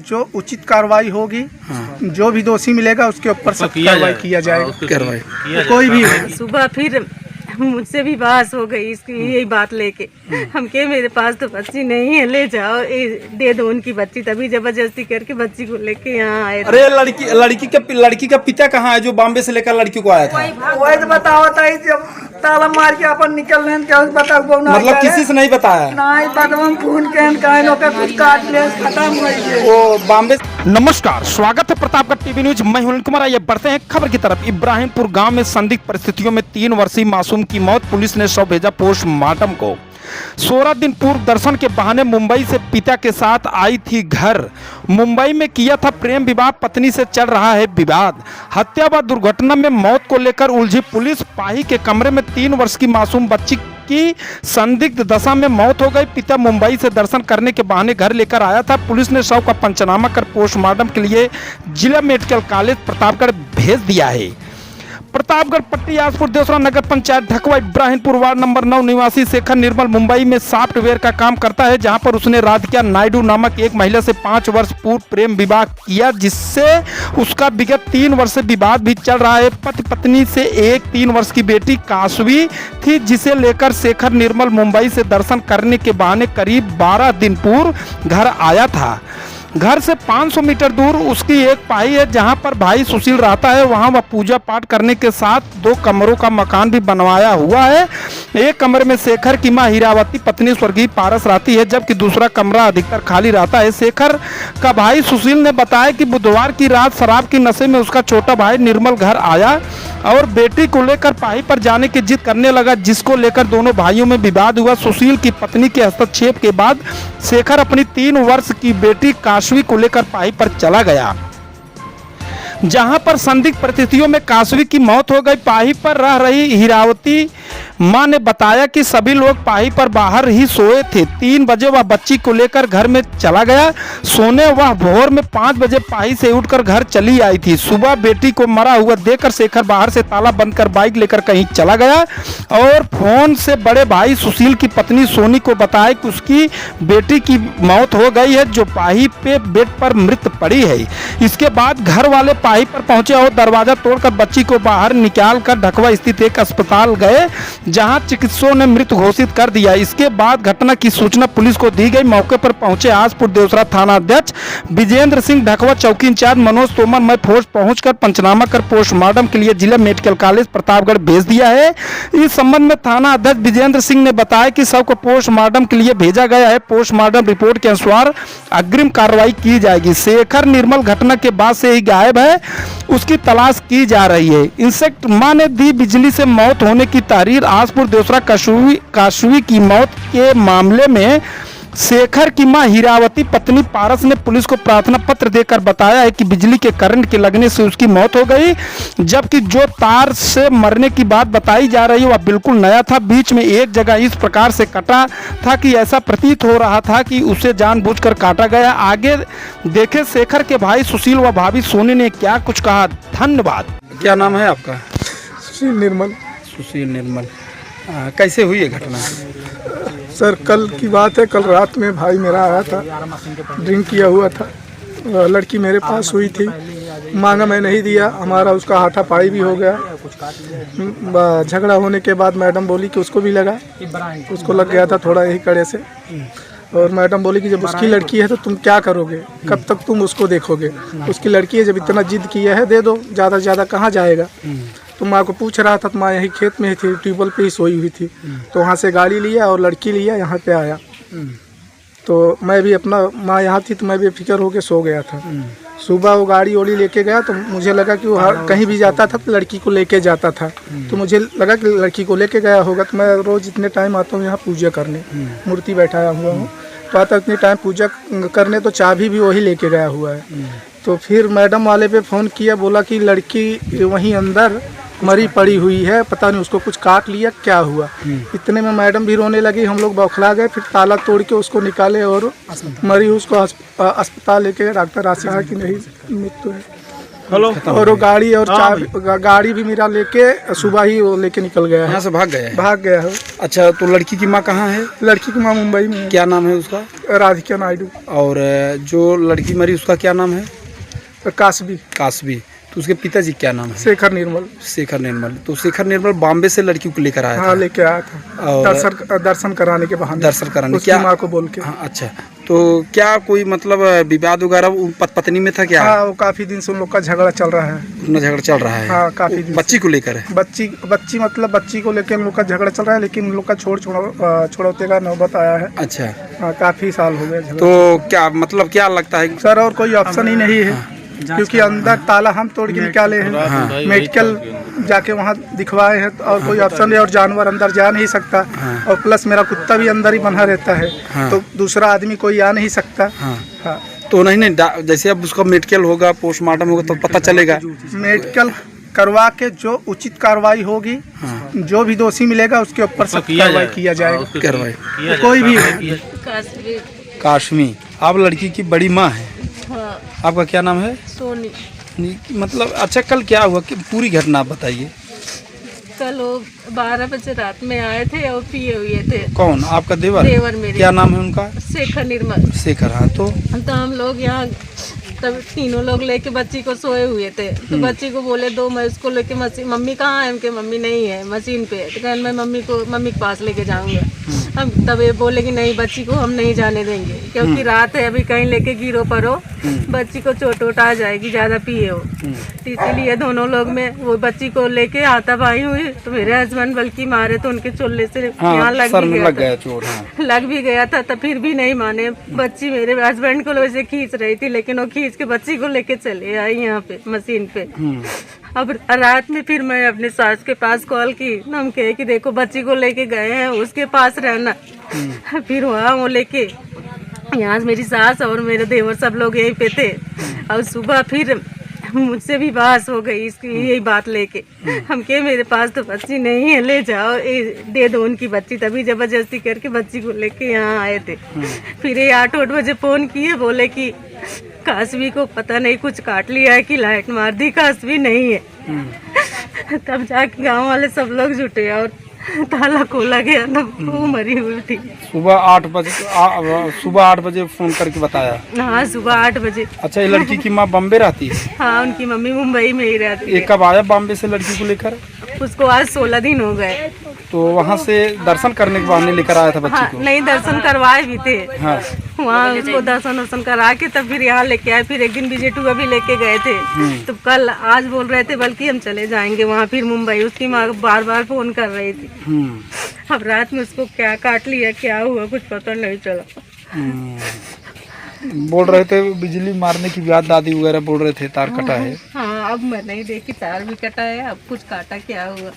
जो उचित कार्रवाई होगी, जो भी दोषी मिलेगा उसके ऊपर सख्त कार्रवाई किया जाएगा। कोई भी सुबह फिर मुझसे भी बहस हो गई इसकी यही बात लेके। हम के मेरे पास तो बच्ची नहीं है, ले जाओ, दे दो उनकी बच्ची। तभी जबरदस्ती करके बच्ची को लेके यहाँ आए। अरे लड़की का पिता कहाँ है जो बॉम्बे से लेकर लड़की को आया था? वही तो बताओ, जब ताला मार के अपन निकल रहे हैं, क्या बताओ? मतलब किसी से नहीं बताया? नहीं बदम फोन के कुछ काट ले, खत्म हो गई वो बॉम्बे। नमस्कार, स्वागत है प्रतापगढ़ टीवी न्यूज। मैं हूं कुमार। आइए बढ़ते हैं खबर की तरफ। इब्राहिमपुर गांव में संदिग्ध परिस्थितियों में 3 वर्षीय मासूम की मौत। पुलिस ने शव भेजा पोस्टमार्टम को। 16 दिन पूर्व दर्शन के बहाने मुंबई से पिता के साथ आई थी घर। मुंबई में किया था प्रेम विवाह, पत्नी से चल रहा है विवाद। हत्या व दुर्घटना में मौत को लेकर उलझी पुलिस। पाही के कमरे में 3 वर्ष की मासूम बच्ची की संदिग्ध दशा में मौत हो गई। पिता मुंबई से दर्शन करने के बहाने घर लेकर आया था। पुलिस ने शव का पंचनामा कर पोस्टमार्टम के लिए जिला मेडिकल कॉलेज प्रतापगढ़ भेज दिया है। प्रतापगढ़ पट्टी आसपुर देवसरा नगर पंचायत ढकवा इब्राहिमपुर वार्ड नंबर 9 निवासी शेखर निर्मल मुंबई में सॉफ्टवेयर का काम करता है, जहां पर उसने राधिका नायडू नामक एक महिला से 5 वर्ष पूर्व प्रेम विवाह किया, जिससे उसका विगत 3 वर्ष से विवाद भी चल रहा है। पति पत्नी से एक 3 वर्ष की बेटी काशवी थी, जिसे लेकर शेखर निर्मल मुंबई से दर्शन करने के बहाने करीब 12 दिन पूर्व घर आया था। घर से 500 मीटर दूर उसकी एक पाई है, जहां पर भाई सुशील रहता है। वहां वह पूजा पाठ करने के साथ 2 कमरों का मकान भी बनवाया हुआ है। एक कमरे में शेखर की मां हीरावती पत्नी स्वर्गीय पारस रहती है, जबकि दूसरा कमरा अधिकतर खाली रहता है। शेखर का भाई सुशील ने बताया कि बुधवार की रात शराब की नशे में उसका छोटा भाई निर्मल घर आया और बेटी को लेकर पाही पर जाने की जिद करने लगा, जिसको लेकर दोनों भाइयों में विवाद हुआ। सुशील की पत्नी के हस्तक्षेप के बाद शेखर अपनी 3 वर्ष की बेटी काशवी को लेकर पाही पर चला गया, जहां पर संदिग्ध परिस्थितियों में काशवी की मौत हो गई। पाही पर रह रही हीरावती मां ने बताया कि सभी लोग पाही पर बाहर ही सोए थे। 3 बजे वह बच्ची को लेकर घर में चला गया सोने। वह भोर में 5 बजे पाही से उठकर घर चली आई थी। सुबह बेटी को मरा हुआ देखकर शेखर बाहर से ताला बंद कर बाइक लेकर कहीं चला गया और फोन से बड़े भाई सुशील की पत्नी सोनी को बताया कि उसकी बेटी की मौत हो गई है, जो पाही पे बेड पर मृत पड़ी है। इसके बाद घर वाले पाही पर पहुंचे और दरवाजा तोड़कर बच्ची को बाहर निकाल कर ढकवा स्थित एक अस्पताल गए, जहां चिकित्सकों ने मृत घोषित कर दिया। इसके बाद घटना की सूचना पुलिस को दी गई। मौके पर पहुंचे आसपुर देवसरा थाना अध्यक्ष विजेंद्र सिंह, ढकवा चौकी इंचार्ज मनोज तोमर में फोर्स पहुंचकर पंचनामा कर पोस्टमार्टम के लिए जिला मेडिकल कॉलेज प्रतापगढ़ भेज दिया है। इस संबंध में थाना अध्यक्ष विजेंद्र सिंह ने बताया कि शव को पोस्टमार्टम के लिए भेजा गया है। पोस्टमार्टम रिपोर्ट के अनुसार अग्रिम कार्रवाई की जाएगी। शेखर निर्मल घटना के बाद से ही गायब है, उसकी तलाश की जा रही है। इंसेक्ट मां ने दी बिजली से मौत होने की तहरीर। आसपुर देवसरा काशवी की मौत के मामले में शेखर की मां हीरावती पत्नी पारस ने पुलिस को प्रार्थना पत्र देकर बताया है कि बिजली के करंट के लगने से उसकी मौत हो गई, जबकि जो तार से मरने की बात बताई जा रही है वह बिल्कुल नया था। बीच में एक जगह इस प्रकार से कटा था कि ऐसा प्रतीत हो रहा था कि उसे जानबूझकर काटा गया। आगे देखे शेखर के भाई सुशील व भाभी सोनी ने क्या कुछ कहा। धन्यवाद। क्या नाम है आपका? सुशील निर्मल। कैसे हुई है घटना? सर कल की बात है। कल रात में भाई मेरा आया था, ड्रिंक किया हुआ था। लड़की मेरे पास हुई थी, मांगा मैं नहीं दिया। हमारा उसका हाथापाई भी हो गया। झगड़ा होने के बाद मैडम बोली कि उसको भी लगा, उसको लग गया था थोड़ा यही कड़े से। और मैडम बोली कि जब उसकी लड़की है तो तुम क्या करोगे, कब तक तुम उसको देखोगे? उसकी लड़की है, जब इतना जिद किया है दे दो, ज़्यादा से ज़्यादा कहाँ जाएगा। तो माँ को पूछ रहा था तो माँ यही खेत में ही थी, ट्यूबवेल पे ही सोई हुई थी। तो वहाँ से गाड़ी लिया और लड़की लिया, यहाँ पे आया। तो मैं भी अपना, माँ यहाँ थी तो मैं भी फिक्र होके सो गया था। सुबह वो गाड़ी ओड़ी लेके गया तो मुझे लगा कि वो कहीं भी जाता था तो लड़की को लेके जाता था। तो मुझे लगा कि लड़की को लेके गया होगा। तो मैं रोज़ इतने टाइम आता हूँ यहाँ पूजा करने, मूर्ति बैठाया हुआ हूँ, तो आता इतने टाइम पूजा करने तो चाबी भी वही लेके गया हुआ है। तो फिर मैडम वाले पे फ़ोन किया, बोला कि लड़की वहीं अंदर मरी पड़ी हुई है, पता नहीं उसको कुछ काट लिया, क्या हुआ। इतने में मैडम भी रोने लगी, हम लोग बौखला गए। फिर ताला तोड़ के उसको निकाले और मरी उसको अस्पताल लेके गए। डॉक्टर आसिफ की नहीं मृत्यु है। और वो गाड़ी और गाड़ी भी मेरा लेके सुबह ही वो लेके निकल गया है, यहाँ से भाग गया है। भाग गया है। अच्छा, तो लड़की की माँ कहाँ है? लड़की की माँ मुंबई में है। क्या नाम है उसका? राधिका नायडू। और जो लड़की मरी उसका क्या नाम है? कासबी। कासबी। तो उसके पिताजी क्या नाम है? शेखर निर्मल। शेखर निर्मल। तो शेखर निर्मल बॉम्बे से लड़की को लेकर आया था? हाँ, लेके आया था। और दर्शन कराने के बहाने। दर्शन कराने उसकी माँ को बोल के। हाँ, अच्छा। तो क्या कोई मतलब विवाद वगैरह पत्नी में था क्या? हाँ, वो काफी दिन से उन लोग का झगड़ा चल रहा है। उनका झगड़ा चल रहा है? हाँ, काफी दिन। बच्ची को लेकर है? बच्ची मतलब बच्ची को लेकर उन लोग का झगड़ा चल रहा है, लेकिन उन लोग का छोड़ौते का नौबत आया है। अच्छा। हाँ, काफी साल हो गए। तो क्या मतलब क्या लगता है सर? और कोई ऑप्शन ही नहीं है, क्योंकि अंदर ताला हम तोड़ के निकाले हैं। मेडिकल जाके वहाँ दिखवाए हैं, और कोई ऑप्शन है, और जानवर अंदर जा नहीं सकता। और प्लस मेरा कुत्ता भी अंदर ही बंधा रहता है, तो दूसरा आदमी कोई आ नहीं सकता। हाँ। तो नहीं, जैसे अब उसका मेडिकल होगा, पोस्टमार्टम होगा, तो पता चलेगा। मेडिकल करवा के जो उचित कार्रवाई होगी, जो भी दोषी मिलेगा उसके ऊपर सख्त कार्रवाई किया जाएगा। कार्रवाई कोई भी होगी। काश्मी। आप लड़की की बड़ी माँ है? हाँ, आपका क्या नाम है? सोनी। मतलब अच्छा, कल क्या हुआ कि पूरी घटना आप बताइए। कल वो 12 बजे रात में आए थे और पिए हुए थे। कौन? आपका देवर? देवर मेरे। क्या नाम है उनका? शेखर निर्मल। शेखर। हाँ, तो हम लोग यहाँ तब तीनों लोग लेके बच्ची को सोए हुए थे, तो बच्ची को बोले दो, मैं उसको लेके मशीन, मम्मी कहाँ है? उनके मम्मी नहीं है, मशीन पे। तो कहने मैं मम्मी के पास लेके जाऊंगा। हम तब ये बोले कि नहीं, बच्ची को हम नहीं जाने देंगे, क्योंकि रात है, अभी कहीं लेके गिरो पड़ो, बच्ची को चोट वोट आ जाएगी, ज्यादा पिए हो। तो इसीलिए दोनों लोग में वो बच्ची को लेके हाथापाई हुई, तो मेरे हस्बैंड बल्कि मारे, तो उनके चोले से यहाँ लग गया चोट। हाँ। लग भी गया था, तो फिर भी नहीं माने। बच्ची मेरे हस्बैंड को वैसे खींच रही थी, लेकिन वो खींच के बच्ची को लेके चले आई यहाँ पे मशीन पे। अब रात में फिर मैं अपने सास के पास कॉल की, हम कहे कि देखो बच्ची को लेके गए हैं, उसके पास रहना। फिर वहाँ वो लेके यहाँ मेरी सास और मेरे देवर सब लोग यहीं पे थे। और सुबह फिर मुझसे भी बहस हो गई इसकी यही बात लेके। हम कहे मेरे पास तो बच्ची नहीं है, ले जाओ, दे दो उनकी बच्ची। तभी जबरदस्ती करके बच्ची को लेके यहाँ आए थे। फिर ये 8 बजे फोन किए, बोले कि कासवी को पता नहीं कुछ काट लिया है कि लाइट मार दी, कासवी नहीं है। तब जाके गांव वाले सब लोग जुटे और ताला खोला गया, तब वो मरी हुई थी। सुबह 8 बजे फोन करके बताया? हाँ, सुबह 8 बजे। अच्छा, ये लड़की की माँ बॉम्बे रहती है? हाँ, उनकी मम्मी मुंबई में ही रहती है। ये कब आया बॉम्बे से लड़की को लेकर? उसको आज 16 दिन हो गए। तो वहाँ से दर्शन करने के बहाने लेकर आया था बच्ची हाँ, को? नहीं, दर्शन करवाए भी थे। हाँ। वहाँ उसको दर्शन करा के तब फिर यहाँ लेके आए। फिर एक दिन विजेटुआ भी लेके गए थे। तो कल आज बोल रहे थे बल्कि हम चले जाएंगे वहाँ फिर मुंबई। उसकी माँ बार बार फोन कर रही थी। अब रात में उसको क्या काट लिया, क्या हुआ, कुछ पता नहीं चला। बोल रहे थे बिजली मारने की बात, दादी वगैरह बोल रहे थे तार कटा है। हाँ, अब मैं नहीं देखी, तार भी कटा है, अब कुछ काटा क्या हुआ।